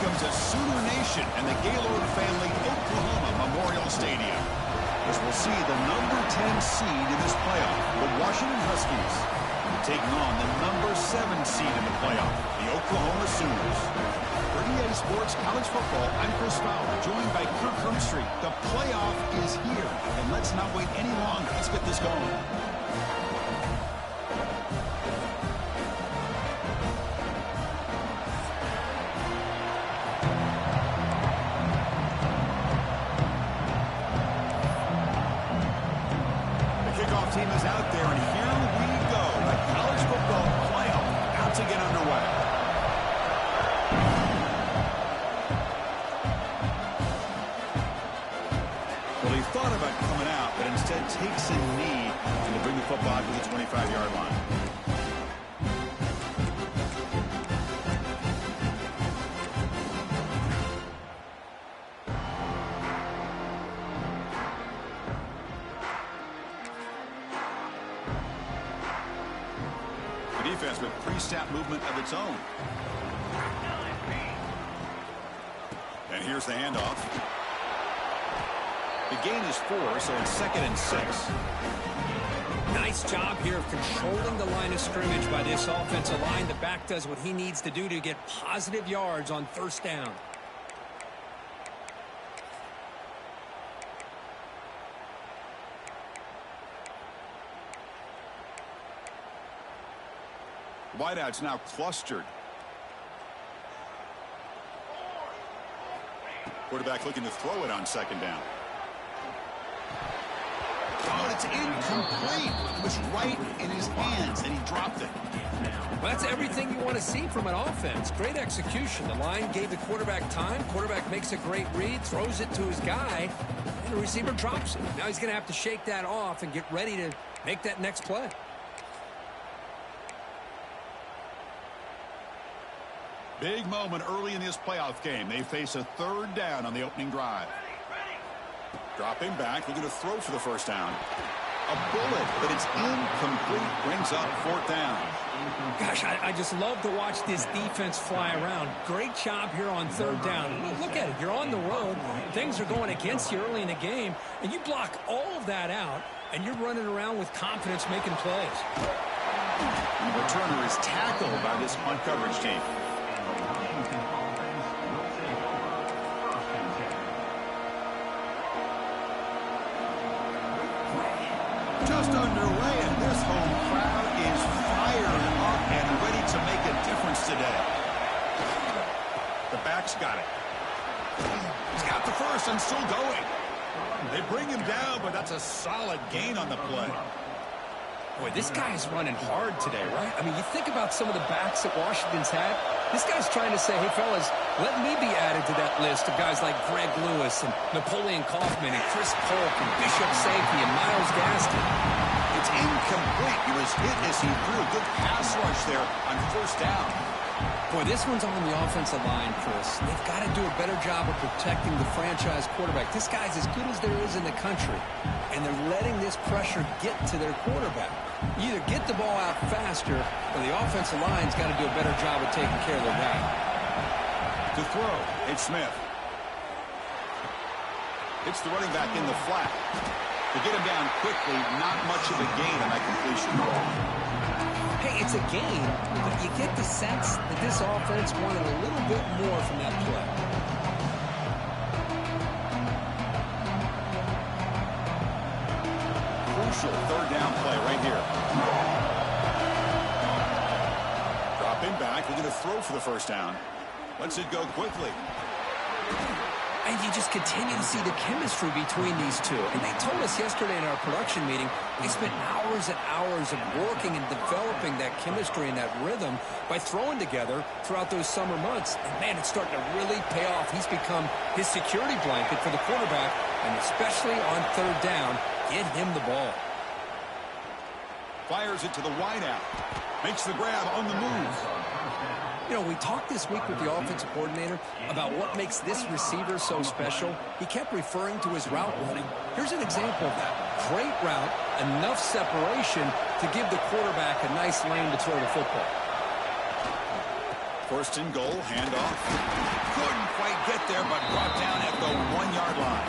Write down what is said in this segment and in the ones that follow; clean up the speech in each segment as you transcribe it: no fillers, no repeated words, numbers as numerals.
welcomes a Sooner Nation and the Gaylord family Oklahoma Memorial Stadium, as we'll see the number 10 seed in this playoff, the Washington Huskies, taking on the number 7 seed in the playoff, the Oklahoma Sooners. For EA Sports College Football, I'm Chris Fowler, joined by Kirk Herbstreit. The playoff is here, and let's not wait any longer. Let's get this going. Team is out there, and here we go. The college football playoff about to get underway. Well, he thought about coming out, but instead takes a knee to bring the football to the 25-yard line. Defense with pre-snap movement of its own. And here's the handoff. The gain is 4, so it's 2nd and 6. Nice job here of controlling the line of scrimmage by this offensive line. The back does what he needs to do to get positive yards on first down. Wideouts now clustered. Quarterback looking to throw it on 2nd down. Oh, it's incomplete. It was right in his hands, and he dropped it. Well, that's everything you want to see from an offense. Great execution. The line gave the quarterback time. Quarterback makes a great read, throws it to his guy, and the receiver drops it. Now he's going to have to shake that off and get ready to make that next play. Big moment early in this playoff game. They face a 3rd down on the opening drive. Dropping back, looking to throw for the first down. A bullet, but it's incomplete. Brings up 4th down. Gosh, I just love to watch this defense fly around. Great job here on 3rd down. Look at it. You're on the road. Things are going against you early in the game, and you block all of that out, and you're running around with confidence making plays. The returner is tackled by this punt coverage team. Just underway, and this home crowd is fired up and ready to make a difference today. The back's got it. He's got the first and still going. They bring him down, but that's a solid gain on the play. Boy, this guy is running hard today, right? I mean, you think about some of the backs that Washington's had. This guy's trying to say, hey, fellas, let me be added to that list of guys like Greg Lewis and Napoleon Kaufman and Chris Polk and Bishop Sankey and Myles Gaskin. It's incomplete. He was hit as he threw a good pass rush there on 1st down. Boy, this one's on the offensive line, Chris. They've got to do a better job of protecting the franchise quarterback. This guy's as good as there is in the country, and they're letting this pressure get to their quarterback. You either get the ball out faster, or the offensive line's got to do a better job of taking care of their guy. To throw, it's Smith. It's the running back in the flat. To get him down quickly, not much of a gain on that completion. Hey, it's a gain, but you get the sense that this offense wanted a little bit more from that play. Crucial 3rd down play right here. Dropping back, looking to throw for the first down. Lets it go quickly. And you just continue to see the chemistry between these two. And they told us yesterday in our production meeting, they spent hours and hours of working and developing that chemistry and that rhythm by throwing together throughout those summer months. And, man, it's starting to really pay off. He's become his security blanket for the quarterback, and especially on 3rd down, get him the ball. Fires it to the wideout. Makes the grab on the move. You know, we talked this week with the offensive coordinator about what makes this receiver so special. He kept referring to his route running. Here's an example of that. Great route, enough separation to give the quarterback a nice lane to throw the football. First and goal, handoff. Couldn't quite get there, but brought down at the 1-yard line.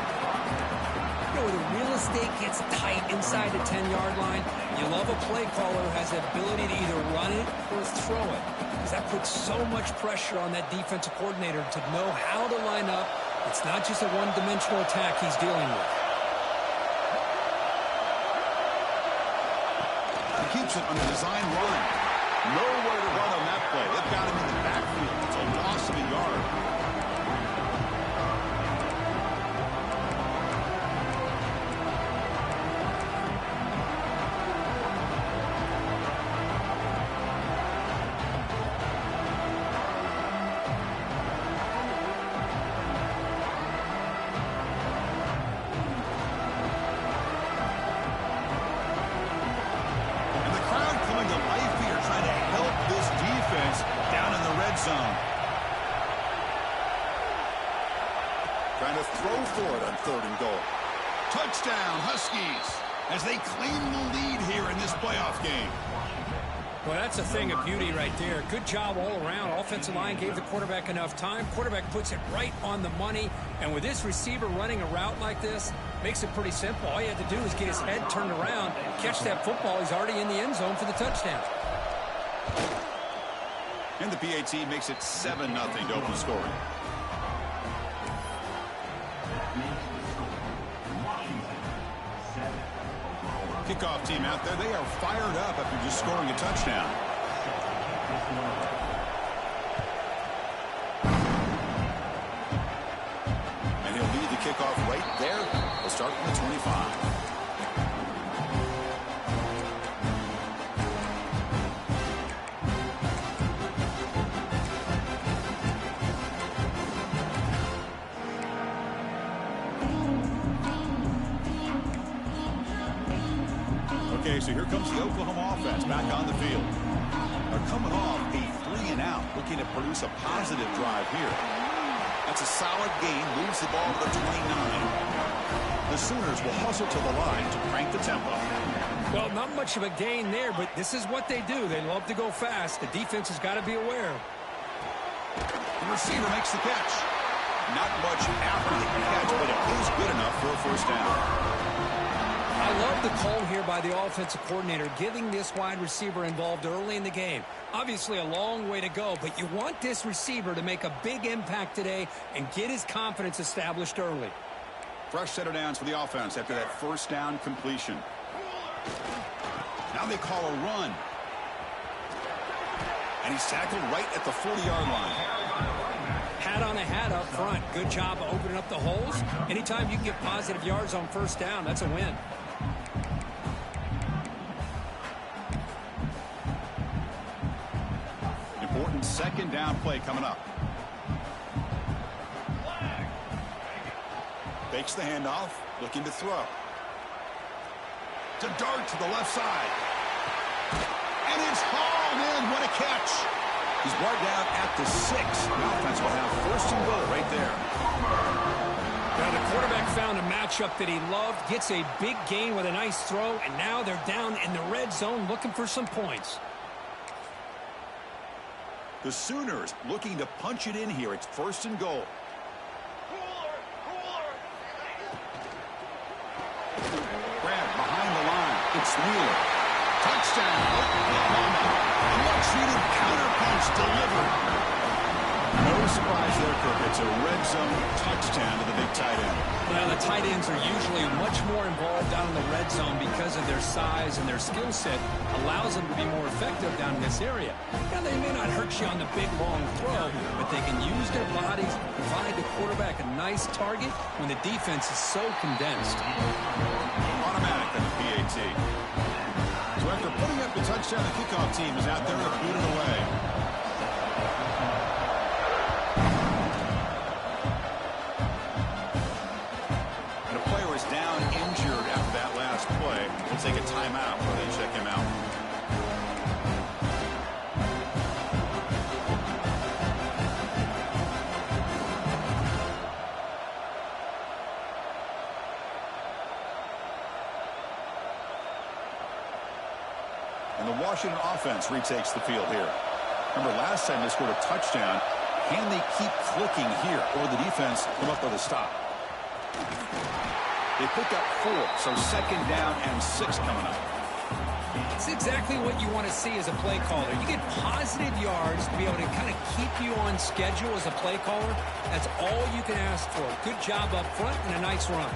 You know, when the real estate gets tight inside the 10-yard line, you love a play caller who has the ability to either run it or throw it. Because that puts so much pressure on that defensive coordinator to know how to line up. It's not just a one-dimensional attack he's dealing with. He keeps it on the design run. Nowhere to run on that play. They've got him in the backfield. It's a loss of a yard. Zone. Trying to throw for it on 3rd and goal. Touchdown, Huskies, as they claim the lead here in this playoff game. Well, that's a thing of beauty right there. Good job all around. Offensive line gave the quarterback enough time. Quarterback puts it right on the money. And with this receiver running a route like this, makes it pretty simple. All you had to do is get his head turned around, catch that football. He's already in the end zone for the touchdown. And the PAT makes it 7-0 to open scoring. Kickoff team out there. They are fired up after just scoring a touchdown. And he'll lead the kickoff right there. He'll start from the 25. Okay, so here comes the Oklahoma offense back on the field. They're coming off a 3-and-out, looking to produce a positive drive here. That's a solid gain, moves the ball to the 29. The Sooners will hustle to the line to crank the tempo. Well, not much of a gain there, but this is what they do. They love to go fast. The defense has got to be aware. The receiver makes the catch. Not much after the catch, but it is good enough for a first down. I love the call here by the offensive coordinator, getting this wide receiver involved early in the game. Obviously a long way to go, but you want this receiver to make a big impact today and get his confidence established early. Fresh set of downs for the offense after that first down completion. Now they call a run. And he's tackled right at the 40-yard line. Hat on a hat up front. Good job of opening up the holes. Anytime you can get positive yards on first down, that's a win. Important second down play coming up. Fakes the handoff, looking to throw. To dart to the left side. And it's hauled in. What a catch. He's brought down at the 6. The offense will have first and goal right there. Now the quarterback found a matchup that he loved, gets a big gain with a nice throw, and now they're down in the red zone looking for some points. The Sooners looking to punch it in here. It's first and goal. Grab behind the line. It's Wheeler. Touchdown, Oklahoma. A much-needed counter-punch delivered. No surprise there, Kirk. It's a red zone touchdown to the big tight end. Well, the tight ends are usually much more involved down in the red zone because of their size and their skill set allows them to be more effective down in this area. Now, they may not hurt you on the big, long throw, but they can use their bodies to provide the quarterback a nice target when the defense is so condensed. Automatic on the PAT. So after putting up the touchdown, the kickoff team is out there to boot it away. And a player is down injured after that last play. We'll take a timeout while they check him out. And the Washington offense retakes the field here. Remember, last time they scored a touchdown. Can they keep clicking here, or the defense come up with a stop? They pick up 4, so 2nd down and 6 coming up. It's exactly what you want to see as a play caller. You get positive yards to be able to kind of keep you on schedule as a play caller. That's all you can ask for. Good job up front and a nice run.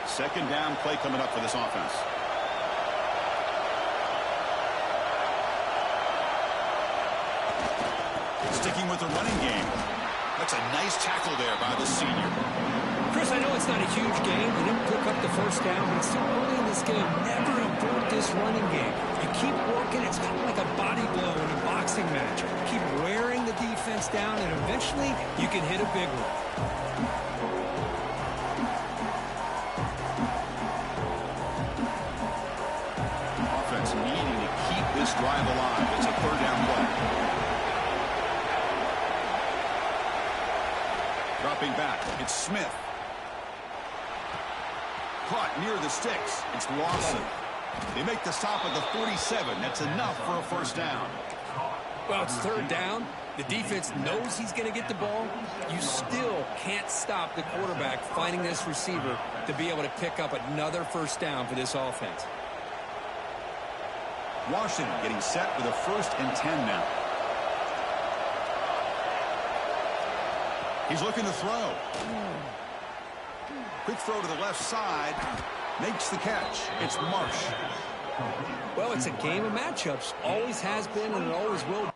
Second down play coming up for this offense. Sticking with the running game. That's a nice tackle there by the senior. Chris, I know it's not a huge game. They didn't pick up the first down, but it's so early in this game. Never abort this running game. You keep working. It's kind of like a body blow in a boxing match. Keep wearing the defense down, and eventually you can hit a big one. Offense needing to keep this drive alive. It's a 3rd down play. Dropping back, it's Smith. Caught near the sticks. It's Lawson. They make the stop at the 47. That's enough for a first down. Well, it's 3rd down. The defense knows he's going to get the ball. You still can't stop the quarterback finding this receiver to be able to pick up another first down for this offense. Washington getting set with a 1st and 10 now. He's looking to throw. Quick throw to the left side. Makes the catch. It's Marsh. Well, it's a game of matchups. Always has been and it always will.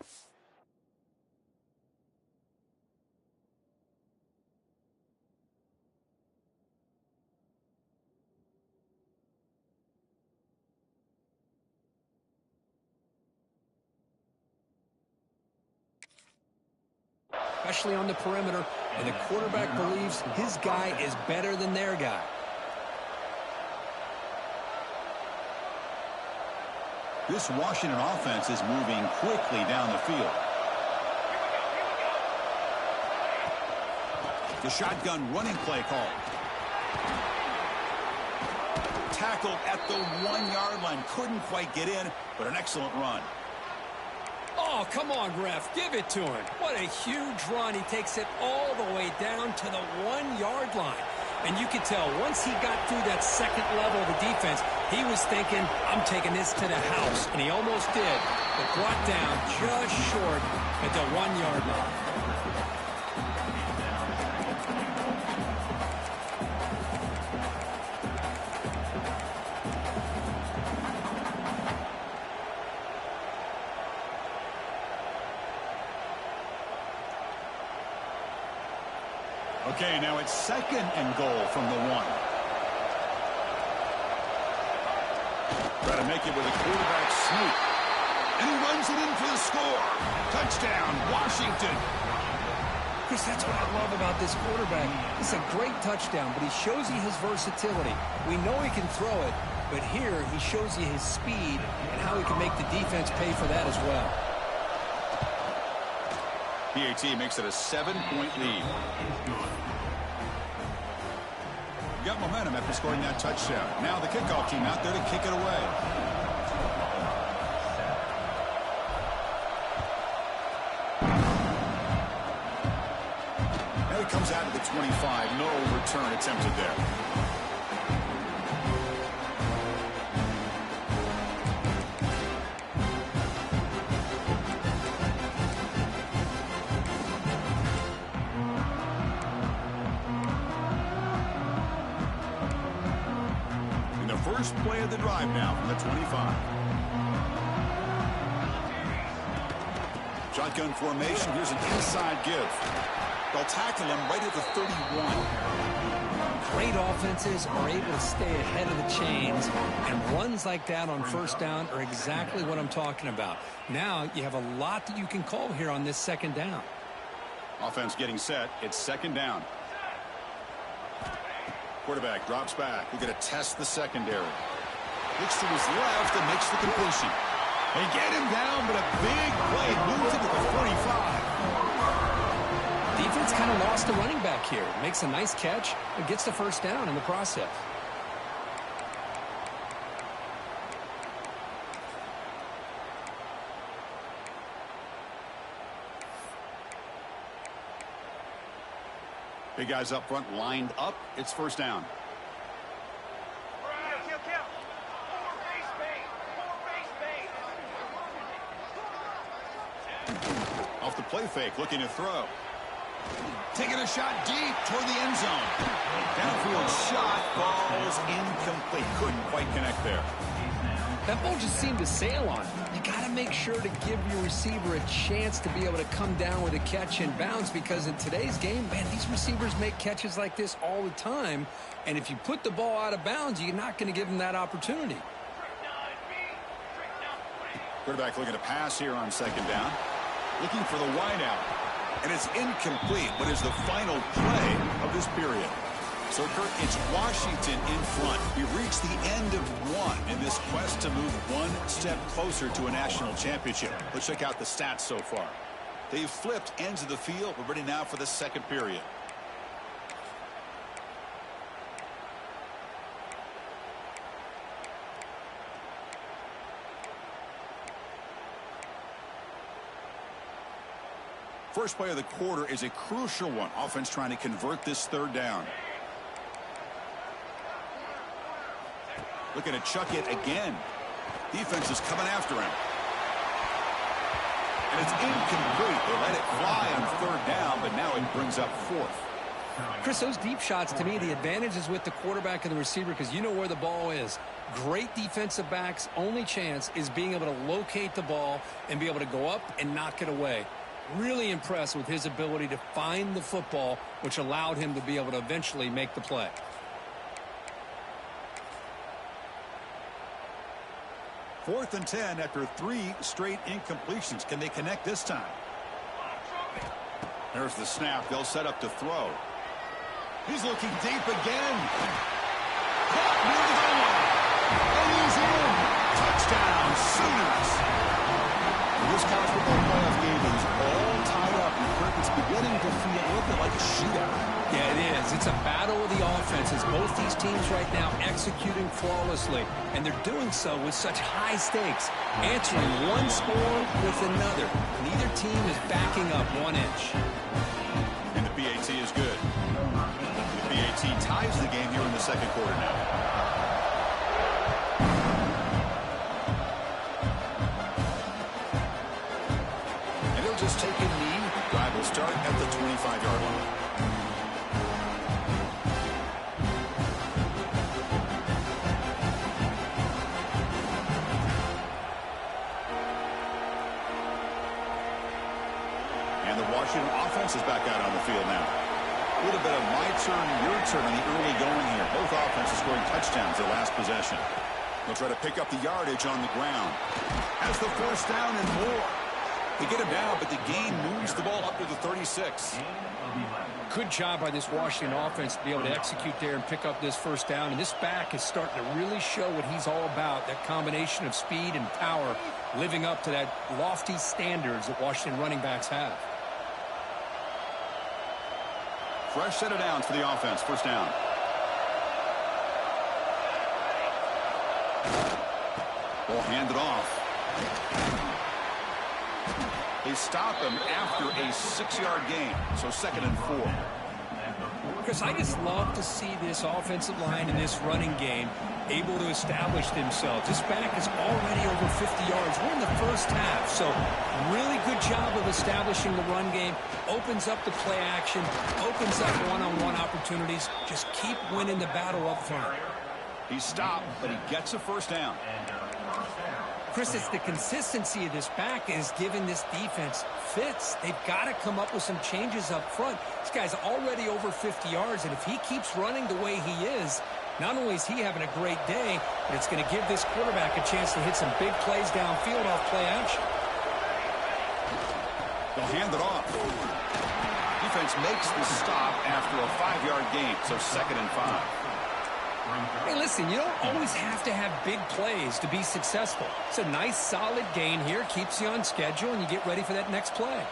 Especially on the perimeter, and the quarterback believes his guy is better than their guy. This Washington offense is moving quickly down the field. The shotgun running play call. Tackled at the 1-yard line. Couldn't quite get in, but an excellent run. Oh, come on, ref. Give it to him. What a huge run. He takes it all the way down to the 1-yard line. And you could tell once he got through that second level of the defense, he was thinking, I'm taking this to the house. And he almost did, but brought down just short at the 1-yard line. Okay, now it's 2nd and goal from the 1. Try to make it with a quarterback sneak. And he runs it in for the score. Touchdown, Washington. Chris, that's what I love about this quarterback. It's a great touchdown, but he shows you his versatility. We know he can throw it, but here he shows you his speed and how he can make the defense pay for that as well. PAT makes it a 7-point lead. Got momentum after scoring that touchdown. Now the kickoff team out there to kick it away. Now he comes out to the 25. No return attempted there. First play of the drive now from the 25. Shotgun formation. Here's an inside give. They'll tackle him right at the 31. Great offenses are able to stay ahead of the chains, and runs like that on first down are exactly what I'm talking about. Now you have a lot that you can call here on this 2nd down. Offense getting set. It's 2nd down. Quarterback drops back. We're going to test the secondary. Looks to his left and makes the completion. They get him down, but a big play moves it to the 45. Defense kind of lost the running back here. Makes a nice catch and gets the first down in the process. Big guys up front lined up. It's first down. Off the play fake, looking to throw. Taking a shot deep toward the end zone. Downfield shot falls incomplete. Couldn't quite connect there. That ball just seemed to sail on him. You got to make sure to give your receiver a chance to be able to come down with a catch and bounce, because in today's game, man, these receivers make catches like this all the time. And if you put the ball out of bounds, you're not going to give them that opportunity. Quarterback looking to pass here on second down. Looking for the wide out. And it's incomplete, but is the final play of this period. So, Kurt, it's Washington in front. We've reached the end of one in this quest to move one step closer to a national championship. Let's check out the stats so far. They've flipped ends of the field. We're ready now for the second period. First play of the quarter is a crucial one. Offense trying to convert this third down. Looking to chuck it again. Defense is coming after him. And it's incomplete. They let it fly on third down, but now it brings up fourth. Chris, those deep shots, to me, the advantage is with the quarterback and the receiver, because you know where the ball is. Great defensive backs' only chance is being able to locate the ball and be able to go up and knock it away. Really impressed with his ability to find the football, which allowed him to be able to eventually make the play. Fourth and 10 after 3 straight incompletions. Can they connect this time? There's the snap. They'll set up to throw. He's looking deep again. Caught near the goal line. And he's in. Touchdown, Sooners. This college football playoff game is all tied up. It's beginning to feel a little bit like a shootout. Yeah, it is. It's a battle of the offenses. Both these teams right now executing flawlessly, and they're doing so with such high stakes, answering one score with another. Neither team is backing up 1 inch. And the PAT is good. The PAT ties the game here in the second quarter now. And he'll just take a knee. Drive will start at the 25-yard line. And the Washington offense is back out on the field now. A little bit of my turn, your turn in the early going here. Both offenses scoring touchdowns their last possession. They'll try to pick up the yardage on the ground. Has the first down and more. They get him down, but the gain moves the ball up to the 36. Good job by this Washington offense to be able to execute there and pick up this first down. And this back is starting to really show what he's all about, that combination of speed and power, living up to that lofty standards that Washington running backs have. Fresh set of downs for the offense. First down. Ball handed off. They stop him after a 6-yard gain. So 2nd and 4. Chris, I just love to see this offensive line in this running game able to establish themselves. This back is already over 50 yards. We're in the first half, so really good job of establishing the run game. Opens up the play action, opens up one-on-one opportunities. Just keep winning the battle up front. He stopped, but he gets a first down. Chris, it's the consistency of this back is giving this defense fits. They've got to come up with some changes up front. This guy's already over 50 yards, and if he keeps running the way he is, not only is he having a great day, but it's going to give this quarterback a chance to hit some big plays downfield off play action. They'll hand it off. Defense makes the stop after a 5-yard gain, so 2nd and 5. Hey, listen, you don't always have to have big plays to be successful. It's a nice, solid gain here, keeps you on schedule, and you get ready for that next play.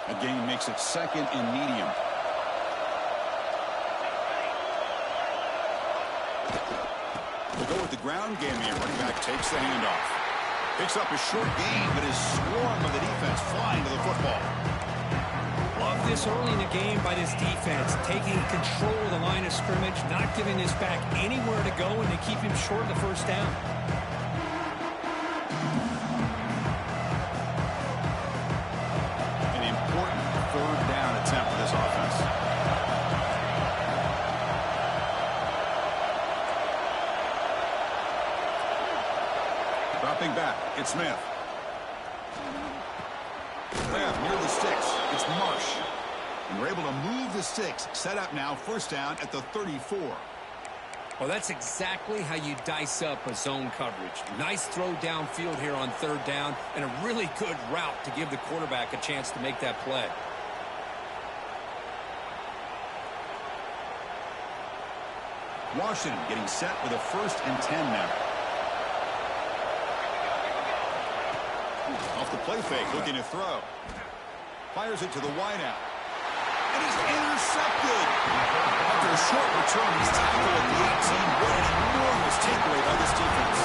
A gain makes it 2nd and medium. We'll go with the ground game here. Running back takes the handoff. Picks up a short gain, but is swarmed by the defense flying to the football. Love this early in the game by this defense, taking control of the line of scrimmage, not giving this back anywhere to go, and they keep him short of the first down. An important third down attempt for this offense. Dropping back, it's Smith. Near the sticks, it's Marsh. And we're able to move the sticks. Set up now, first down at the 34. Well, that's exactly how you dice up a zone coverage. Nice throw downfield here on third down, and a really good route to give the quarterback a chance to make that play. Washington getting set with a 1st and 10 now. Off the play fake, looking to throw. Fires it to the wideout. And he's intercepted. After a short return, he's tackled at the 18. What an enormous takeaway by this defense.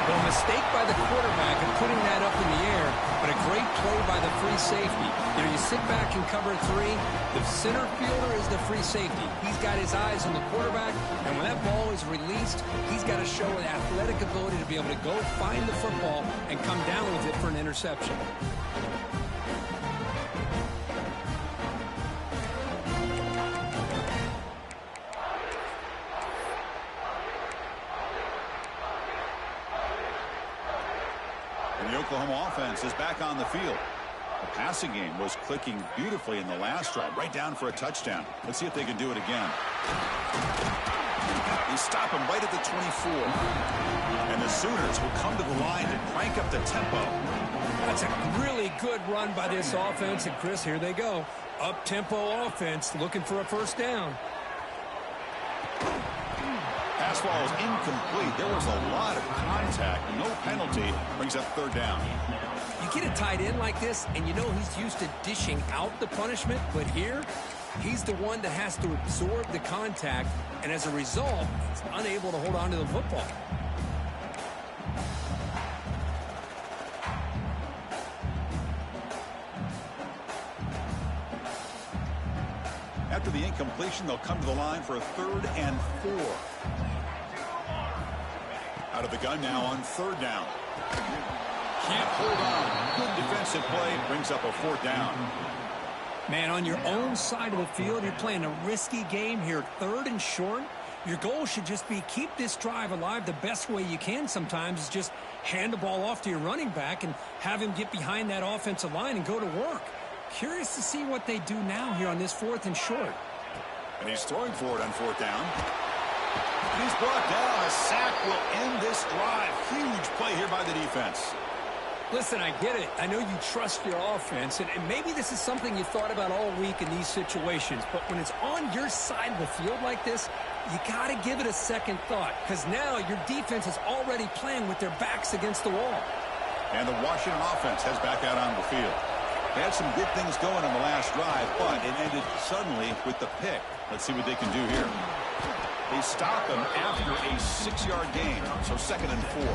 Well, a mistake by the quarterback in putting that up in the air, but a great play by the free safety. You know, you sit back and cover 3. The center fielder is the free safety. He's got his eyes on the quarterback, and when that ball is released, he's got to show an athletic ability to be able to go find the football and come down with it for an interception. The Oklahoma offense is back on the field. The passing game was clicking beautifully in the last drive, right down for a touchdown. Let's see if they can do it again. They stop him right at the 24. And the Sooners will come to the line to crank up the tempo. That's a really good run by this offense. And, Chris, here they go. Up-tempo offense looking for a first down. Pass ball is incomplete. There was a lot of contact. No penalty. Brings up third down. You get a tight end like this, and you know he's used to dishing out the punishment, but here, he's the one that has to absorb the contact, and as a result, he's unable to hold on to the football. After the incompletion, they'll come to the line for a 3rd and 4. Out of the gun now on 3rd down. Can't hold on. Good defensive play. Brings up a 4th down. Man, on your own side of the field, you're playing a risky game here. 3rd and short. Your goal should just be keep this drive alive the best way you can sometimes is just hand the ball off to your running back and have him get behind that offensive line and go to work. Curious to see what they do now here on this 4th and short. And he's throwing for it on 4th down. He's brought down. A sack will end this drive. Huge play here by the defense. Listen, I get it. I know you trust your offense, and maybe this is something you thought about all week in these situations, but when it's on your side of the field like this, you got to give it a second thought, because now your defense is already playing with their backs against the wall. And the Washington offense heads back out on the field. They had some good things going on the last drive, but it ended suddenly with the pick. Let's see what they can do here. They stop him after a 6-yard gain, so 2nd and 4.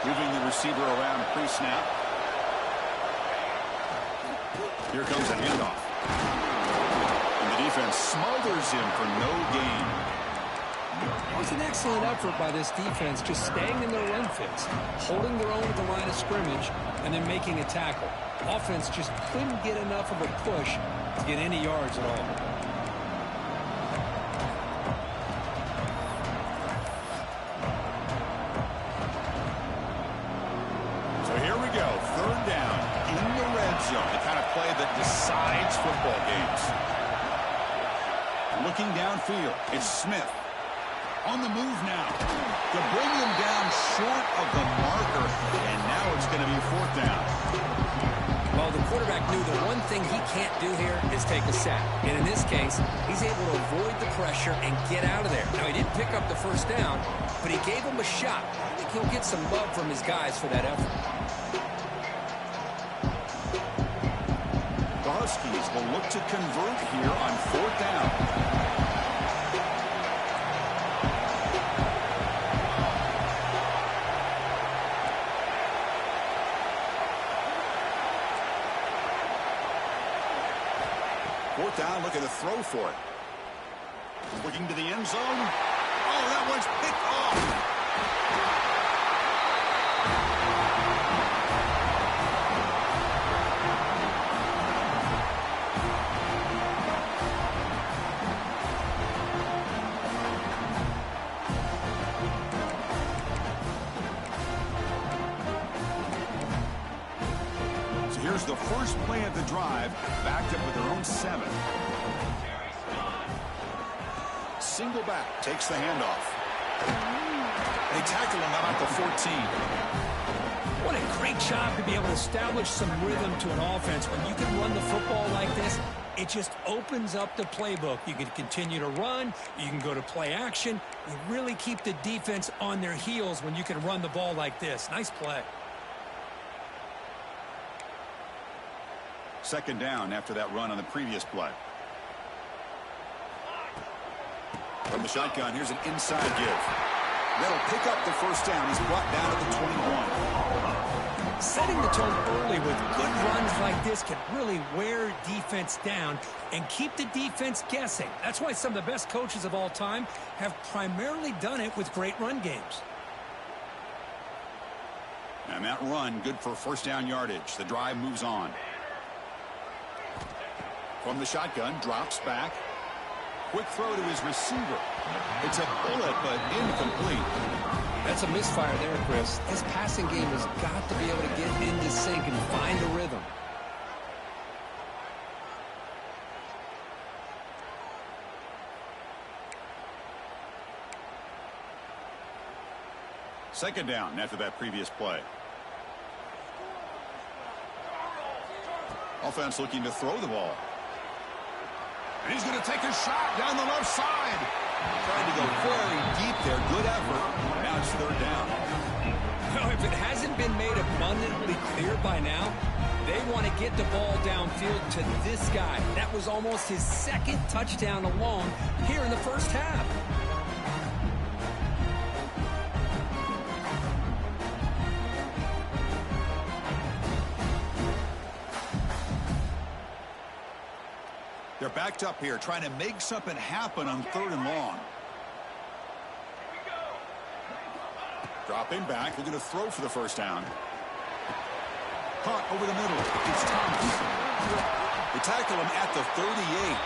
Moving the receiver around pre-snap. Here comes a handoff. And the defense smothers him for no gain. It was an excellent effort by this defense, just staying in their run fits, holding their own at the line of scrimmage, and then making a tackle. Offense just couldn't get enough of a push to get any yards at all. The kind of play that decides football games. Looking downfield, it's Smith. On the move now to bring him down short of the marker, and now it's going to be 4th down. Well, Well, the quarterback knew the one thing he can't do here is take a sack. And in this case, he's able to avoid the pressure and get out of there. Now, he didn't pick up the first down, but he gave him a shot. I think he'll get some love from his guys for that effort. The Huskies will look to convert here on 4th down. Fourth down, looking to throw for it. Looking to the end zone. Oh, that one's picked off. Here's the first play of the drive, backed up with their own 7. Single back, takes the handoff. They tackle him out at the 14. What a great job to be able to establish some rhythm to an offense. When you can run the football like this, it just opens up the playbook. You can continue to run. You can go to play action. You really keep the defense on their heels when you can run the ball like this. Nice play. Second down after that run on the previous play. From the shotgun, here's an inside give. That'll pick up the first down. He's brought down at the 21. Setting the tone early with good runs like this can really wear defense down and keep the defense guessing. That's why some of the best coaches of all time have primarily done it with great run games. And that run, good for first down yardage. The drive moves on. From the shotgun, drops back. Quick throw to his receiver. It's a bullet, but incomplete. That's a misfire there, Chris. This passing game has got to be able to get into sync and find a rhythm. Second down after that previous play. Offense looking to throw the ball. And he's going to take a shot down the left side. Trying to go very deep there. Good effort. Now it's third down. Now, if it hasn't been made abundantly clear by now, they want to get the ball downfield to this guy. That was almost his second touchdown alone here in the first half. They're backed up here, trying to make something happen on 3rd and long. Dropping back, looking to throw for the first down. Caught over the middle. It's Thomas. They tackle him at the 38.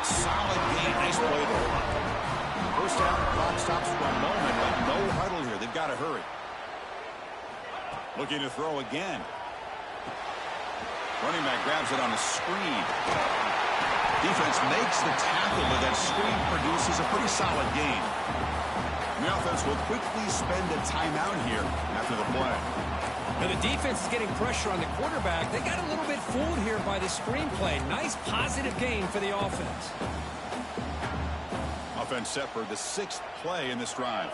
Solid gain. Nice play there. First down, clock stops for a moment, but no huddle here. They've got to hurry. Looking to throw again. Running back grabs it on a screen. Defense makes the tackle, but that screen produces a pretty solid gain. And the offense will quickly spend a timeout here after the play. Now the defense is getting pressure on the quarterback. They got a little bit fooled here by the screenplay. Nice positive gain for the offense. Offense set for the 6th play in this drive.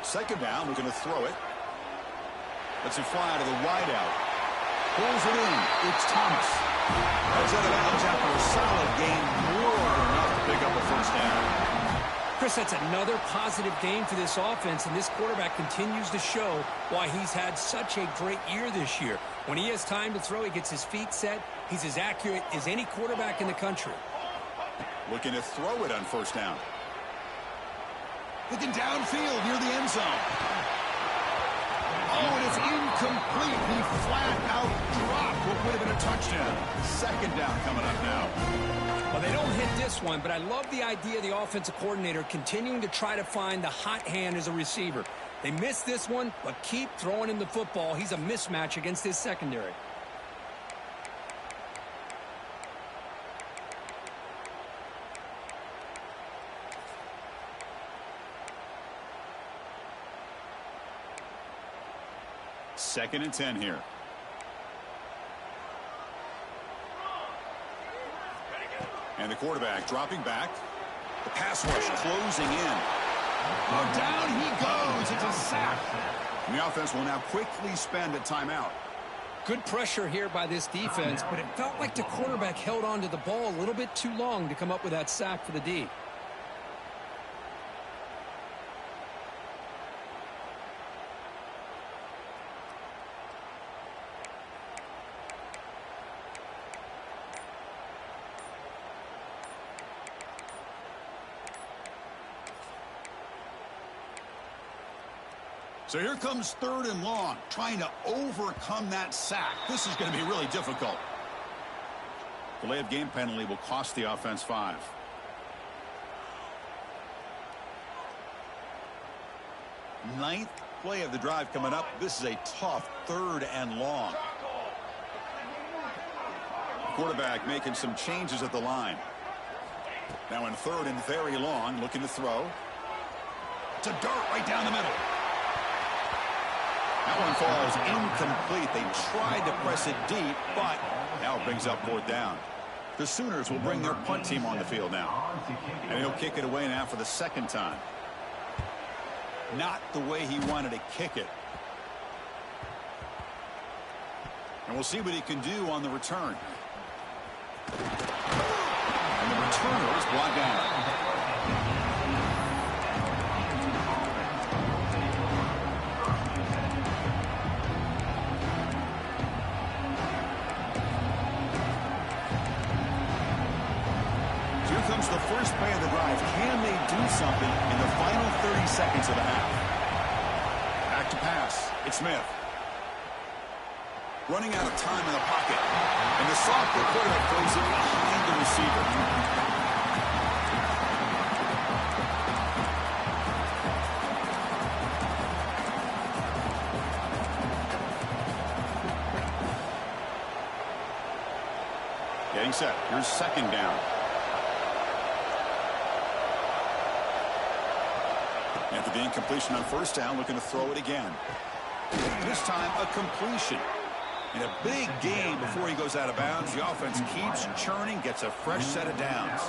Second down, we're going to throw it. Lets it fly out of the wideout. Pulls it in. It's Thomas. That's out of bounds after a solid gain. More than enough to pick up a first down. Chris, that's another positive gain for this offense, and this quarterback continues to show why he's had such a great year this year. When he has time to throw, he gets his feet set. He's as accurate as any quarterback in the country. Looking to throw it on first down. Looking downfield near the end zone. Oh, and it's incomplete. He flat out dropped what would have been a touchdown. Second down coming up now. Well, they don't hit this one, but I love the idea of the offensive coordinator continuing to try to find the hot hand as a receiver. They missed this one, but keep throwing him the football. He's a mismatch against his secondary. 2nd and 10 here. And the quarterback dropping back. The pass rush closing in. Oh, down he goes. It's a sack. And the offense will now quickly spend a timeout. Good pressure here by this defense, but it felt like the quarterback held on to the ball a little bit too long to come up with that sack for the D. So here comes 3rd and long, trying to overcome that sack. This is going to be really difficult. Delay of game penalty will cost the offense 5. Ninth play of the drive coming up. This is a tough 3rd and long. Quarterback making some changes at the line. Now in 3rd and very long, looking to throw. It's a dart right down the middle. That one falls incomplete. They tried to press it deep, but now it brings up 4th down. The Sooners will bring their punt team on the field now. And he'll kick it away now for the 2nd time. Not the way he wanted to kick it. And we'll see what he can do on the return. And the returner is brought down. Comes the first play of the drive. Can they do something in the final 30 seconds of the half? Back to pass. It's Smith. Running out of time in the pocket. And the sophomore quarterback throws it behind the receiver. Getting set. Here's 2nd down. After the incompletion on 1st down, looking to throw it again. This time, a completion. And a big gain before he goes out of bounds. The offense keeps churning, gets a fresh set of downs.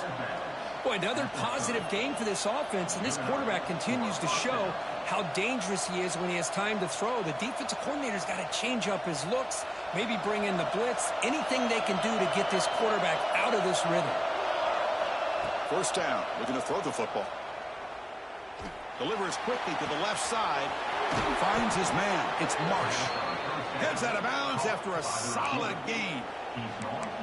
Boy, another positive game for this offense, and this quarterback continues to show how dangerous he is when he has time to throw. The defensive coordinator's got to change up his looks, maybe bring in the blitz, anything they can do to get this quarterback out of this rhythm. 1st down, looking to throw the football. Delivers quickly to the left side. Finds his man. It's Marsh. Heads out of bounds after a solid gain.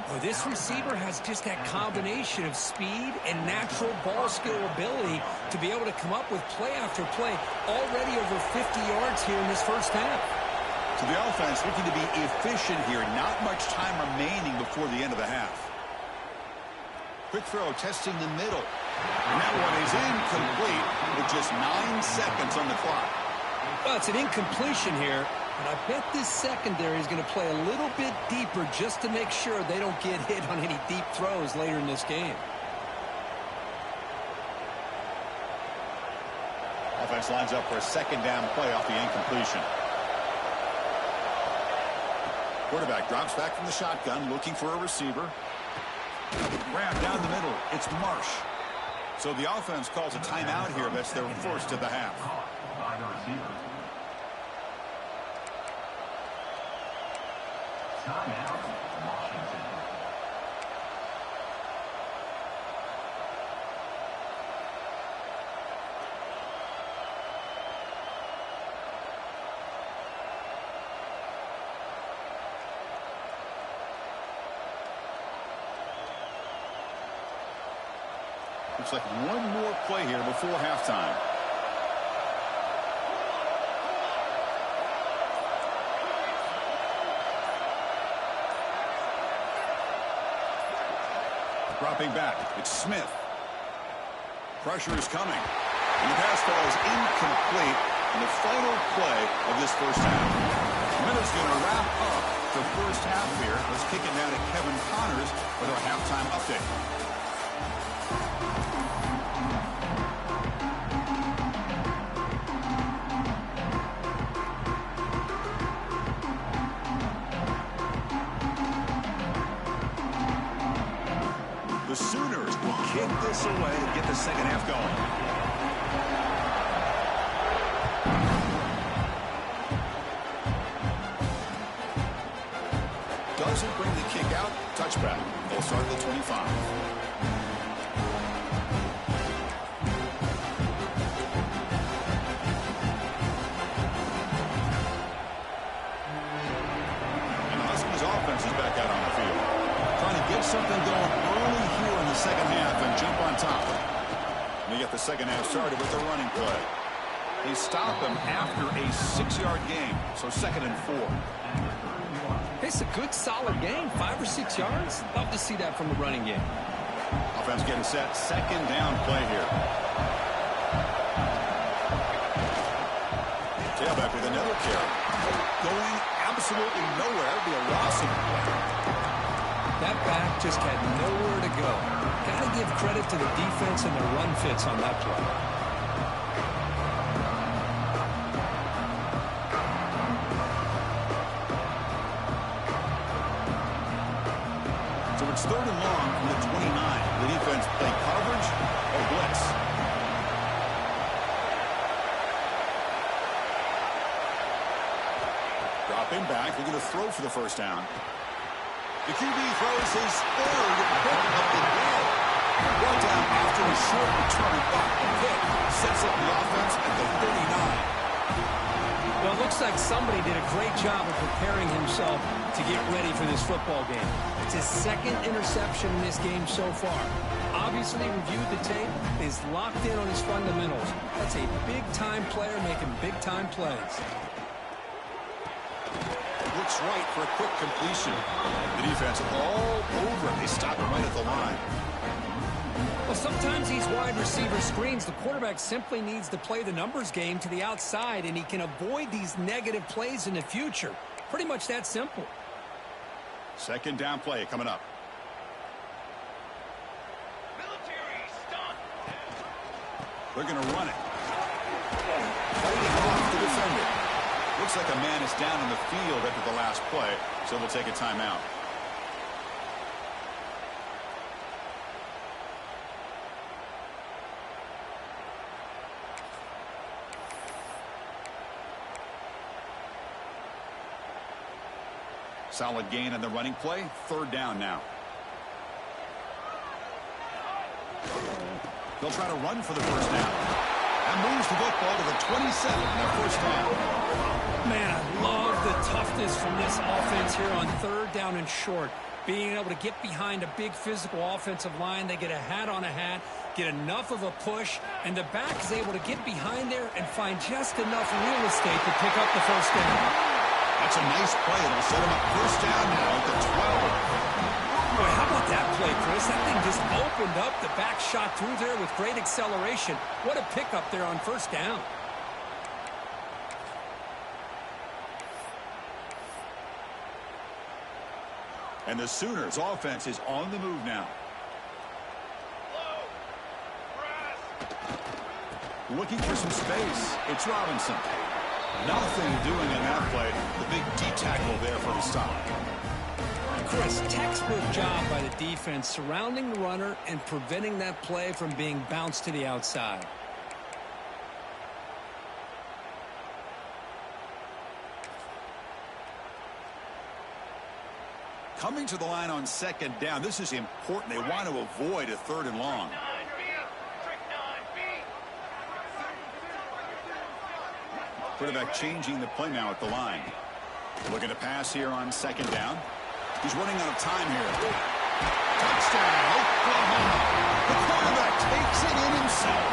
Well, this receiver has just that combination of speed and natural ball skill ability to be able to come up with play after play. Already over 50 yards here in this 1st half. So the offense looking to be efficient here. Not much time remaining before the end of the half. Quick throw, testing the middle. And that one is incomplete with just 9 seconds on the clock. Well, it's an incompletion here, but I bet this secondary is going to play a little bit deeper just to make sure they don't get hit on any deep throws later in this game. Offense lines up for a 2nd down play off the incompletion. Quarterback drops back from the shotgun, looking for a receiver. Grab down the middle. It's Marsh. So the offense calls a timeout here. That's their 1st of the half. Looks like one more play here before halftime. Dropping back, it's Smith. Pressure is coming. And the pass falls incomplete in the final play of this 1st half. Minutes going to wrap up the 1st half here. Let's kick it now to Kevin Connors with our halftime update. The Sooners will kick this away to get the second half going. Doesn't bring the kick out. Touchback. They'll start at the 25. Offense is back out on the field. Trying to get something going early here in the second half and jump on top. They get the second half started with the running play. They stop him after a 6-yard gain, so 2nd and 4. It's a good, solid game. 5 or 6 yards. Love to see that from the running game. Offense getting set. Second down play here. Tailback with another carry. Going absolutely nowhere. Be a loss of play. That back just had nowhere to go. Got to give credit to the defense and the run fits on that play. So it's 3rd and long from the 29. The defense play coverage or blitz. Dropping back. They're going to throw for the first down. The QB throws his 3rd pick of the day. Brought down after a short return, but the pick sets up the offense at the 39. Well, it looks like somebody did a great job of preparing himself to get ready for this football game. It's his 2nd interception in this game so far. Obviously reviewed the tape, is locked in on his fundamentals. That's a big-time player making big-time plays. Looks right for a quick completion. The defense all over him. They stop him right at the line. Well, sometimes these wide receiver screens, the quarterback simply needs to play the numbers game to the outside, and he can avoid these negative plays in the future. Pretty much that simple. Second down play coming up. They're going to run it. Fighting off the defender. Looks like a man is down in the field after the last play, so they'll take a timeout. Solid gain on the running play. 3rd down now. They'll try to run for the first down. That moves the football to the 27 and their first down. Man, I love the toughness from this offense here on 3rd down and short. Being able to get behind a big physical offensive line. They get a hat on a hat, get enough of a push, and the back is able to get behind there and find just enough real estate to pick up the first down. That's a nice play. It'll set him up first down now at the 12. Boy, how about that play, Chris? That thing just opened up. The back shot through there with great acceleration. What a pickup there on first down. And the Sooners offense is on the move now. Looking for some space. It's Robinson. Nothing doing in that play. The big D tackle there for the stop. Chris, textbook job by the defense surrounding the runner and preventing that play from being bounced to the outside. Coming to the line on 2nd down. This is important. They want to avoid a 3rd and long. Quarterback changing the play now at the line. Looking to pass here on 2nd down. He's running out of time here. Touchdown, Oklahoma. The quarterback takes it in himself.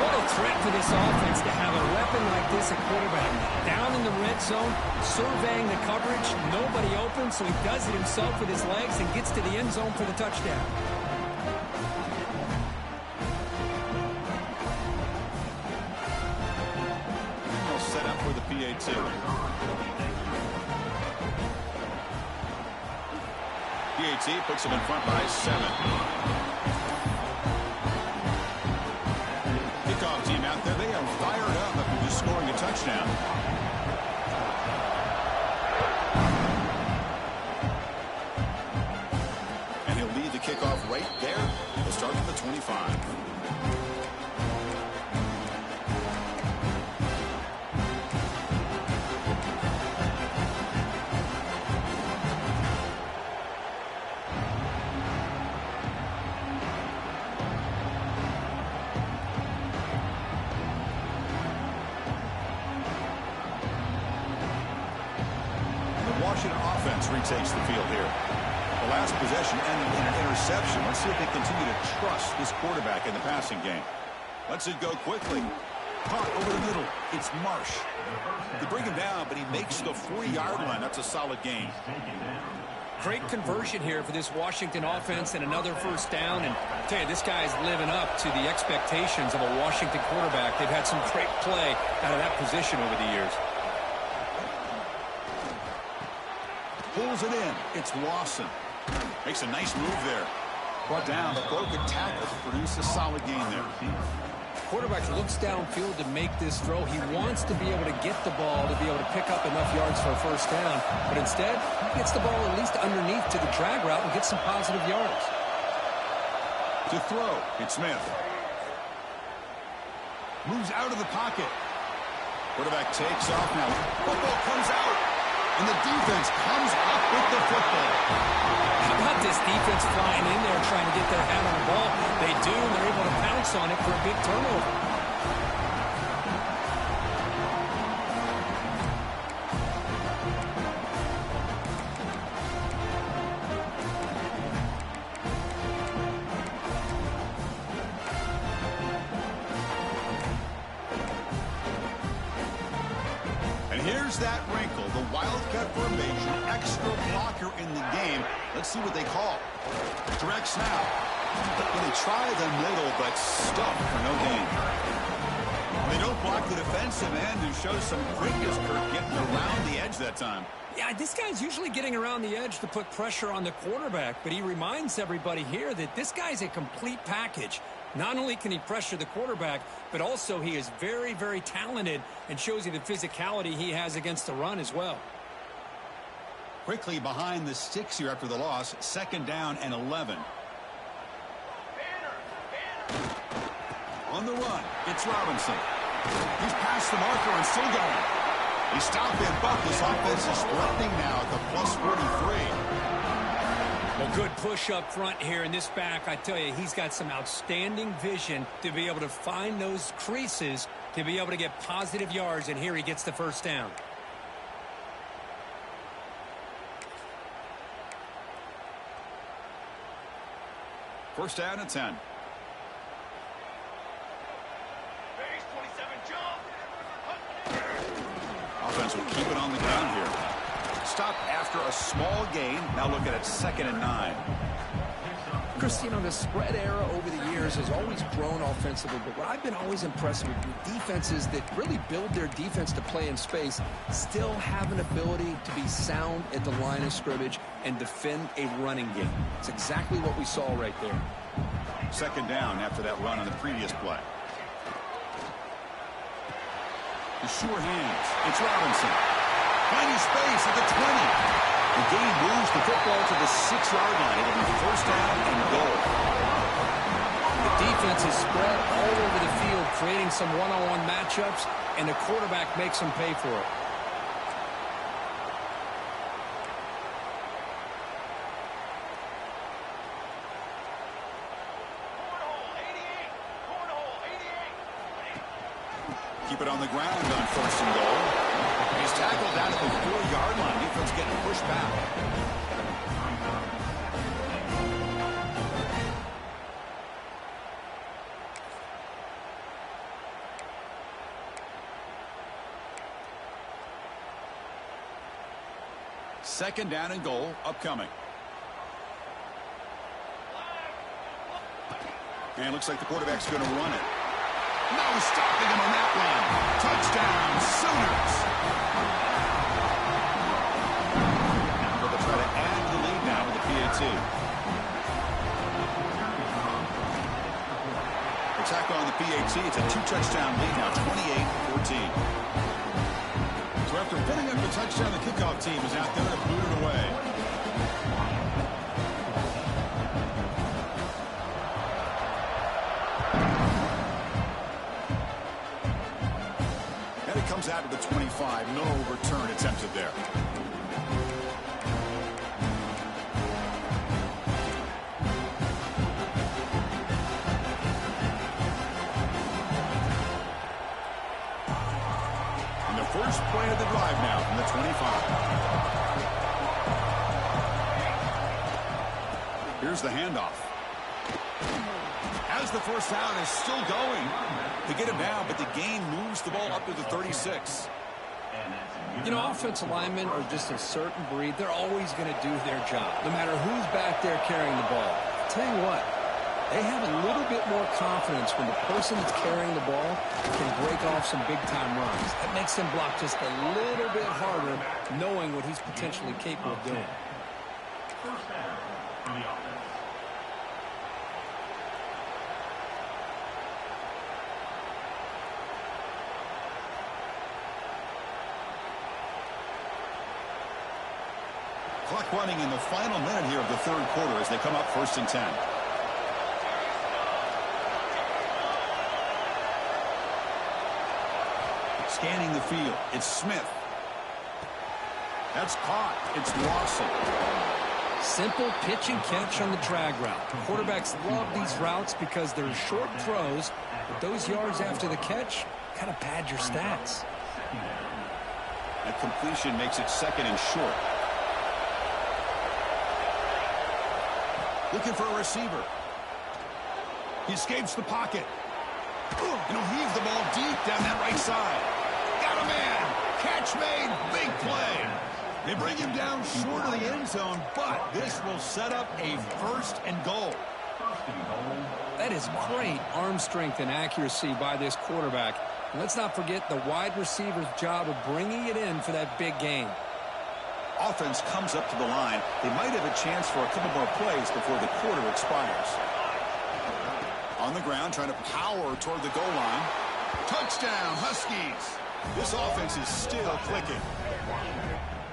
What a threat for this offense to have a weapon like this at quarterback. Down in the red zone, surveying the coverage, nobody open, so he does it himself with his legs and gets to the end zone for the touchdown. They'll set up for the PAT. PAT puts him in front by 7. Kickoff team out there. They are fired up after just scoring a touchdown. And he'll lead the kickoff right there. They'll start from the 25. Washington offense retakes the field here. The last possession ended in an interception. Let's see if they continue to trust this quarterback in the passing game. Lets it go quickly. Caught over the middle. It's Marsh. They bring him down, but he makes the 40-yard line. That's a solid gain. Great conversion here for this Washington offense and another first down. And I tell you, this guy's living up to the expectations of a Washington quarterback. They've had some great play out of that position over the years. Pulls it in. It's Lawson. Makes a nice move there. Brought down. The broken tackle to produce a solid gain there. Quarterback looks downfield to make this throw. He wants to be able to get the ball to be able to pick up enough yards for a first down. But instead, he gets the ball at least underneath to the drag route and gets some positive yards. To throw, it's Smith. Moves out of the pocket. Quarterback takes off now. Football comes out. And the defense comes up with the football. How about this defense flying in there trying to get their hand on the ball? They do, and they're able to pounce on it for a big turnover. Here's that wrinkle, the Wildcat formation, extra blocker in the game. Let's see what they call. Direct snap. They try the middle, but stuck for no gain. They don't block the defensive end and show some quickness, Kirk, getting around the edge that time. Yeah, this guy's usually getting around the edge to put pressure on the quarterback, but he reminds everybody here that this guy's a complete package. Not only can he pressure the quarterback, but also he is very, very talented and shows you the physicality he has against the run as well. Quickly behind the sticks here after the loss, 2nd down and 11. On the run, it's Robinson. He's past the marker and still going. He stopped him, but this offense is threatening now at the plus 43. Well, good push up front here in this back. I tell you, he's got some outstanding vision to be able to find those creases, to be able to get positive yards, and here he gets the first down. First down and 10. Offense will keep it on the ground here. Stop after a small gain. Now look at it, 2nd and 9. Chris, you know, the spread era over the years has always grown offensively, but what I've been always impressed with defenses that really build their defense to play in space still have an ability to be sound at the line of scrimmage and defend a running game. It's exactly what we saw right there. 2nd down after that run on the previous play. The sure hands. It's Robinson. Finding space at the 20. The game moves the football to the 6-yard line. It'll be first down and goal. The defense is spread all over the field, creating some one-on-one matchups, and the quarterback makes them pay for it. Keep it on the ground on 1st and goal. He's tackled down at the 4-yard line. Defense getting pushed back. Second down and goal upcoming. And it looks like the quarterback's going to run it. No stopping him on that one. Touchdown, Sooners. They'll try to add the lead now with the PAT. Attack on the PAT. It's a 2-touchdown lead now, 28-14. So after putting up the touchdown, the kickoff team is out there to boot it away. out to the 25. No return attempted there. And the first play of the drive now from the 25. Here's the handoff. As the first down is still going. They get him down, but the gain moves the ball up to the 36. You know, offensive linemen are just a certain breed. They're always going to do their job, no matter who's back there carrying the ball. I'll tell you what, they have a little bit more confidence when the person that's carrying the ball can break off some big-time runs. That makes them block just a little bit harder, knowing what he's potentially capable of doing. First down for the offense. Clock running in the final minute here of the third quarter as they come up 1st and 10. Scanning the field, it's Smith. That's caught. It's Lawson. Simple pitch and catch on the drag route. Quarterbacks love these routes because they're short throws, but those yards after the catch kind of pad your stats. That completion makes it 2nd and short. Looking for a receiver. He escapes the pocket. And he'll heave the ball deep down that right side. Got a man. Catch made. Big play. They bring him down short of the end zone, but this will set up a 1st and goal. That is great arm strength and accuracy by this quarterback. And let's not forget the wide receiver's job of bringing it in for that big gain. Offense comes up to the line. They might have a chance for a couple more plays before the quarter expires. On the ground, trying to power toward the goal line. Touchdown, Huskies. This offense is still clicking.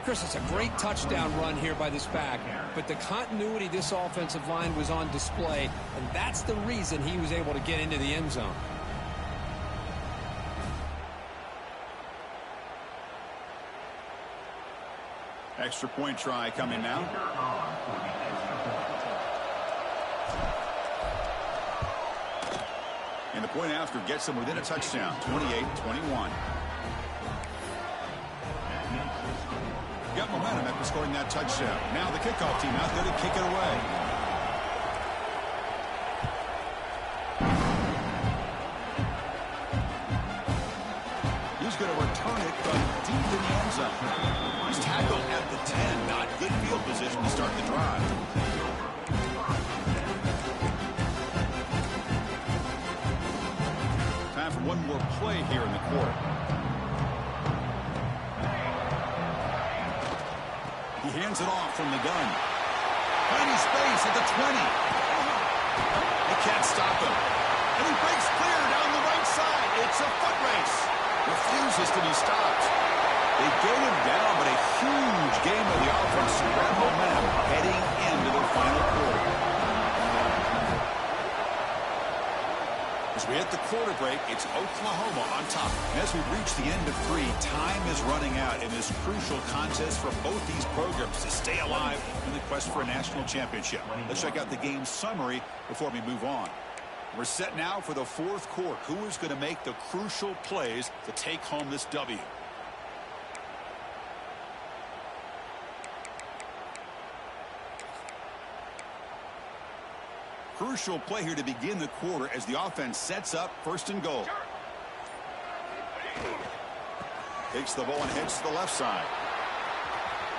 Chris, it's a great touchdown run here by this back, but the continuity of this offensive line was on display, and that's the reason he was able to get into the end zone. Extra point try coming now. And the point after gets them within a touchdown, 28-21. Got momentum after scoring that touchdown. Now the kickoff team out there to kick it away. He's going to return it from deep in the end zone. He's tackled at the 10. Not good field position to start the drive. Time for one more play here in the quarter. He hands it off from the gun. Tiny space at the 20. They can't stop him. And he breaks clear down the right side. It's a foot race. Refuses to be stopped. They get him down, but a huge game of the offense to grab momentum heading into the final quarter. As we hit the quarter break, it's Oklahoma on top. And as we reach the end of 3, time is running out in this crucial contest for both these programs to stay alive in the quest for a national championship. Let's check out the game summary before we move on. We're set now for the 4th quarter. Who is going to make the crucial plays to take home this W? Crucial play here to begin the quarter as the offense sets up 1st and goal. Takes the ball and heads to the left side.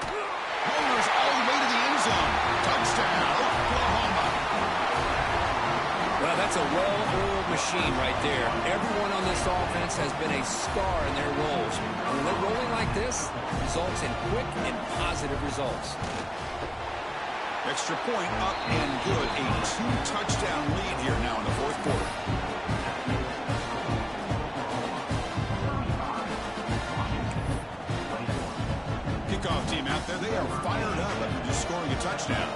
Powers all the way to the end zone. Touchdown, Oklahoma. Well, that's a well-oiled machine right there. Everyone on this offense has been a star in their roles. And when they're rolling like this, it results in quick and positive results. Extra point up and good. A 2-touchdown lead here now in the 4th quarter. Kickoff team out there. They are fired up after just scoring a touchdown.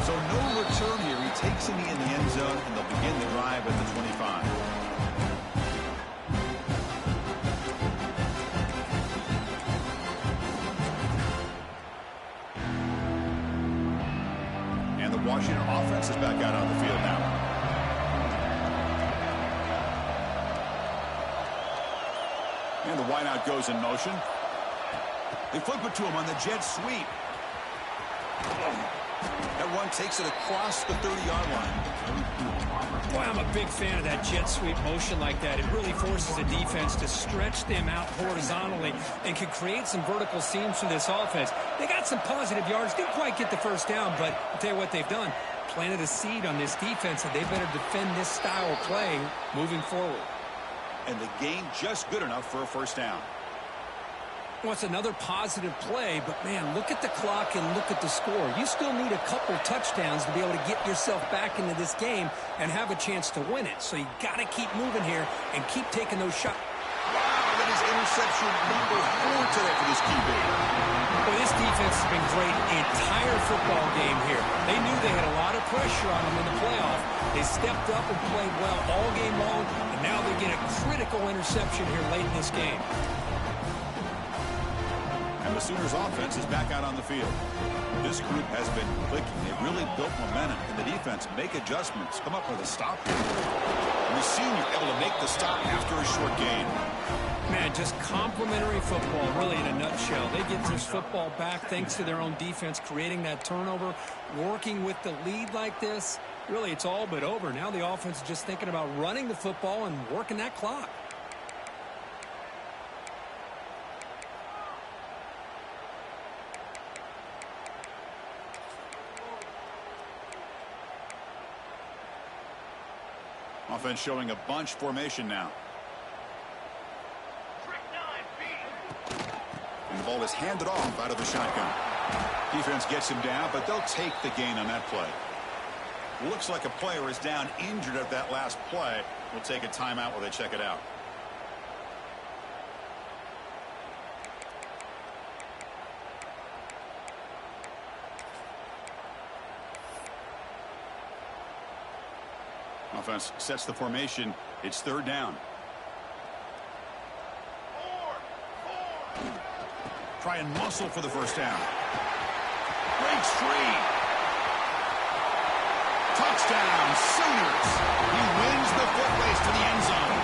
So no return here. He takes a knee in the end zone, and they'll begin the drive at the 25. And the Washington offense is back out on the field now. And the wideout goes in motion. They flip it to him on the jet sweep. That one takes it across the 30-yard line. Boy, I'm a big fan of that jet sweep motion like that. It really forces a defense to stretch them out horizontally and can create some vertical seams for this offense. They got some positive yards. Didn't quite get the first down, but I'll tell you what they've done. Planted a seed on this defense, and they better defend this style of play moving forward. And the gain just good enough for a first down. Well, it's another positive play, but, man, look at the clock and look at the score. You still need a couple touchdowns to be able to get yourself back into this game and have a chance to win it. So you got to keep moving here and keep taking those shots. Wow, that is interception number 4 today for this QB. Well, this defense has been great the entire football game here. They knew they had a lot of pressure on them in the playoff. They stepped up and played well all game long, and now they get a critical interception here late in this game. And the Sooners offense is back out on the field. This group has been clicking. They've really built momentum in the defense. Make adjustments. Come up with a stop here. And the senior able to make the stop after a short gain. Man, just complimentary football, really, in a nutshell. They get this football back thanks to their own defense, creating that turnover, working with the lead like this. Really, it's all but over. Now the offense is just thinking about running the football and working that clock. Offense showing a bunch formation now. And the ball is handed off out of the shotgun. Defense gets him down, but they'll take the gain on that play. Looks like a player is down injured at that last play. We'll take a timeout while they check it out. Offense sets the formation. It's third down. Try and muscle for the first down. Breaks free. Touchdown, Sooners. He wins the foot race to the end zone.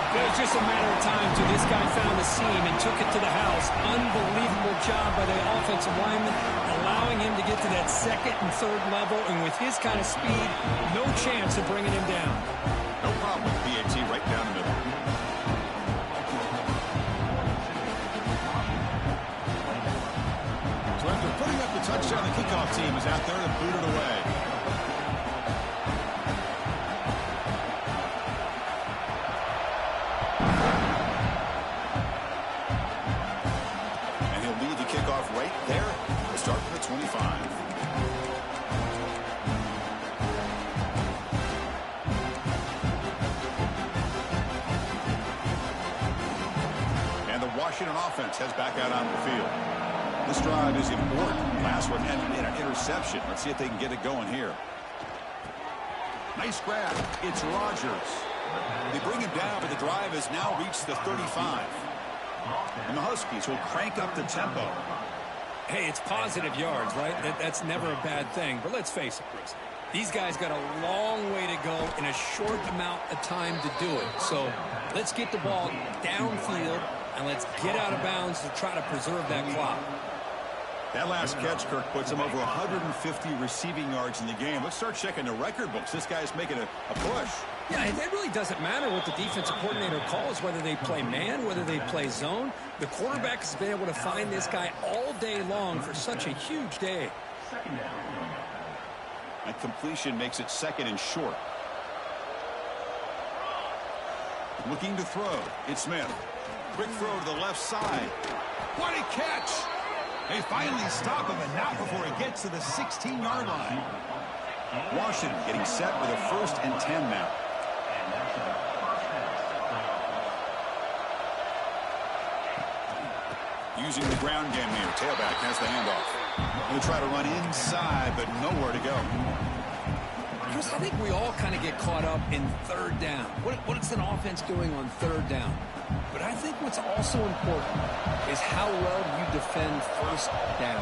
It was just a matter of time till this guy found the seam and took it to the house. Unbelievable job by the offensive lineman, allowing him to get to that second and third level. And with his kind of speed, no chance of bringing him down. No problem with PAT right down the middle. So after putting up the touchdown, the kickoff team is out there to boot it away. And he'll lead the kickoff right there. We'll start from the 25. And the Washington offense heads back out on the field. This drive is important. Last one ended in an interception. Let's see if they can get it going here. Nice grab. It's Rodgers. They bring him down, but the drive has now reached the 35. And the Huskies will crank up the tempo. Hey, it's positive yards, right? That's never a bad thing. But let's face it, Bruce. These guys got a long way to go in a short amount of time to do it. So let's get the ball downfield, and let's get out of bounds to try to preserve that clock. That last catch, Kirk, puts him over 150 receiving yards in the game. Let's start checking the record books. This guy's making a push. Yeah, it really doesn't matter what the defensive coordinator calls, whether they play man, whether they play zone. The quarterback has been able to find this guy all day long for such a huge day. That completion makes it second and short. Looking to throw. It's Smith. Quick throw to the left side. What a catch! They finally stop him, and not before he gets to the 16-yard line. Washington getting set with a 1st and 10 now. Using the ground game here. Tailback has the handoff. They try to run inside, but nowhere to go. Chris, I think we all kind of get caught up in third down. What is an offense doing on third down? But I think what's also important is how well you defend first down.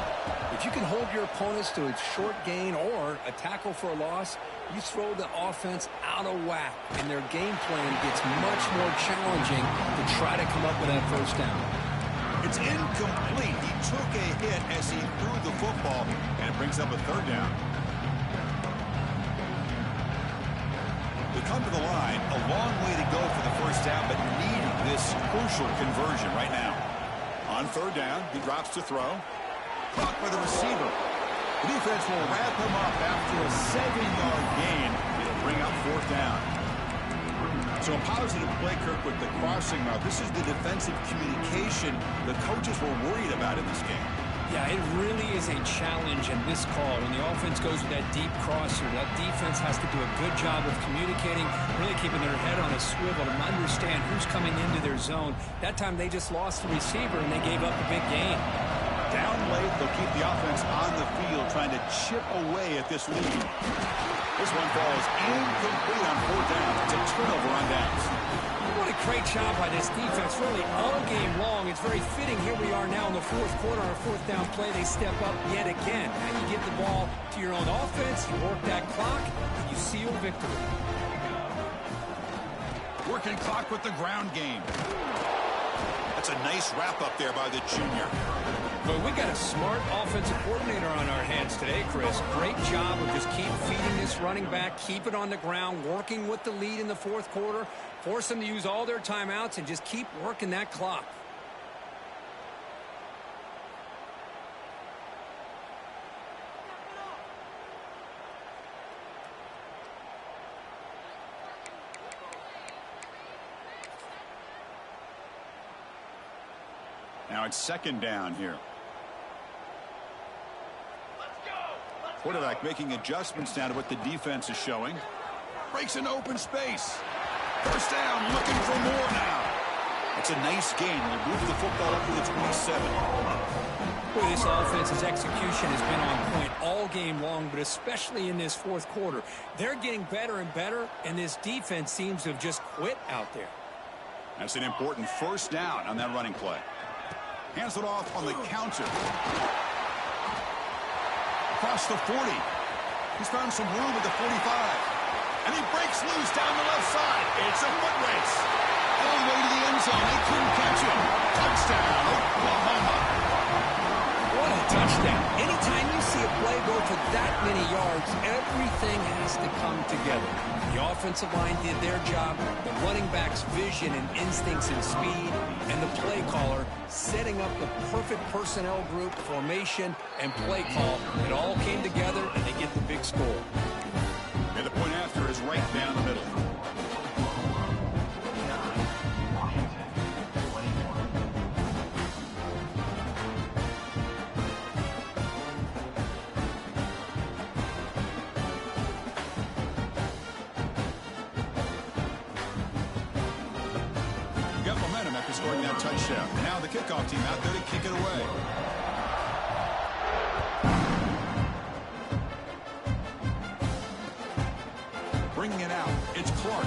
If you can hold your opponents to a short gain or a tackle for a loss, you throw the offense out of whack, and their game plan gets much more challenging to try to come up with that first down. It's incomplete. He took a hit as he threw the football, and it brings up a third down. We come to the line, a long way to go for the first down, but needing this crucial conversion right now. On third down, he drops to throw. Caught by the receiver. The defense will wrap him up after a 7-yard gain. It'll bring up fourth down. So a positive play, Kirk, with the crossing route. This is the defensive communication the coaches were worried about in this game. Yeah, it really is a challenge in this call. When the offense goes with that deep crosser, that defense has to do a good job of communicating, really keeping their head on a swivel and understand who's coming into their zone. That time they just lost the receiver and they gave up a big gain. Down late, they'll keep the offense on the field trying to chip away at this lead. This one falls incomplete on fourth down. It's a turnover on downs. What a great job by this defense, really all game long. It's very fitting. Here we are now in the fourth quarter. On a fourth down play, they step up yet again. Now you get the ball to your own offense, you work that clock, and you seal victory. Working clock with the ground game. That's a nice wrap-up there by the junior. But we got a smart offensive coordinator on our hands today, Chris. Great job of just keep feeding this running back, keep it on the ground, working with the lead in the fourth quarter, force them to use all their timeouts, and just keep working that clock. Now it's second down here. Quarterback making adjustments now to what the defense is showing. Breaks an open space. First down, looking for more now. It's a nice gain. They'll move the football up to the 27. Boy, this offense's execution has been on point all game long, but especially in this fourth quarter. They're getting better and better, and this defense seems to have just quit out there. That's an important first down on that running play. Hands it off on the counter. Across the 40. He's found some room at the 45. And he breaks loose down the left side. It's a foot race. All the way to the end zone. They couldn't catch him. Touchdown, Oklahoma. What a touchdown. Anytime you see a play go for that many yards, everything has to come together. The offensive line did their job, the running back's vision and instincts and speed, and the play caller setting up the perfect personnel group, formation, and play call. It all came together, and they get the big score. And the point after is right down the middle. Scoring that touchdown. Now the kickoff team out there to kick it away. Bringing it out. It's Clark.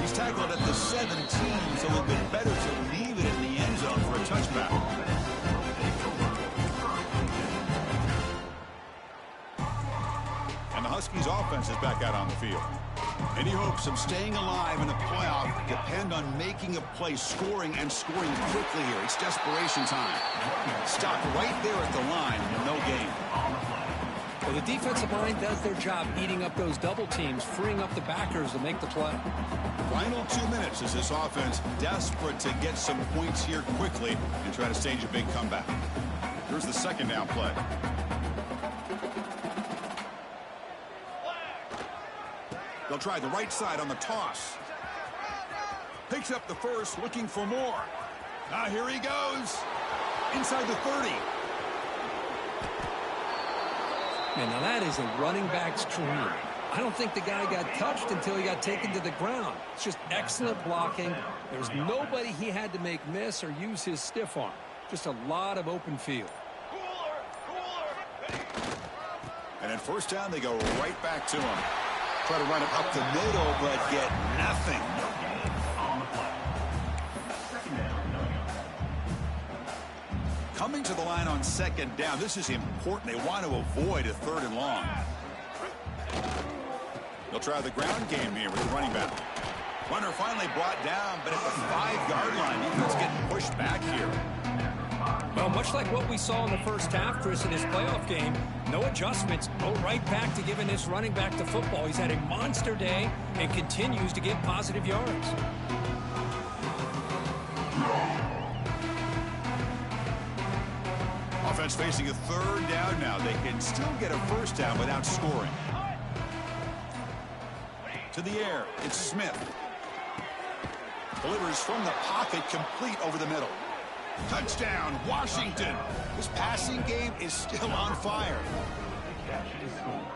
He's tackled at the 17, so a little bit better to leave it in the end zone for a touchback. And the Huskies offense is back out on the field. Any hopes of staying alive in the playoff depend on making a play, scoring, and scoring quickly here. It's desperation time. Stop right there at the line and no gain. Well, the defensive line does their job eating up those double teams, freeing up the backers to make the play. Final 2 minutes as this offense desperate to get some points here quickly and try to stage a big comeback. Here's the second down play. They'll try the right side on the toss. Picks up the first, looking for more. Now here he goes. Inside the 30. Man, now that is a running back's dream. I don't think the guy got touched until he got taken to the ground. It's just excellent blocking. There's nobody he had to make miss or use his stiff arm. Just a lot of open field. And in first down, they go right back to him. Try to run it up the middle, but get nothing. On the play. Second down, no yards. Coming to the line on second down, this is important. They want to avoid a third and long. They'll try the ground game here with the running back. Runner finally brought down, but at the 5-yard line, defense getting pushed back here. Well, much like what we saw in the first half, Chris, in this playoff game, no adjustments. Go right back to giving this running back the football. He's had a monster day and continues to get positive yards. Offense facing a third down now. They can still get a first down without scoring. To the air, it's Smith. Delivers from the pocket, complete over the middle. Touchdown, Washington. This passing game is still on fire. Catch and score.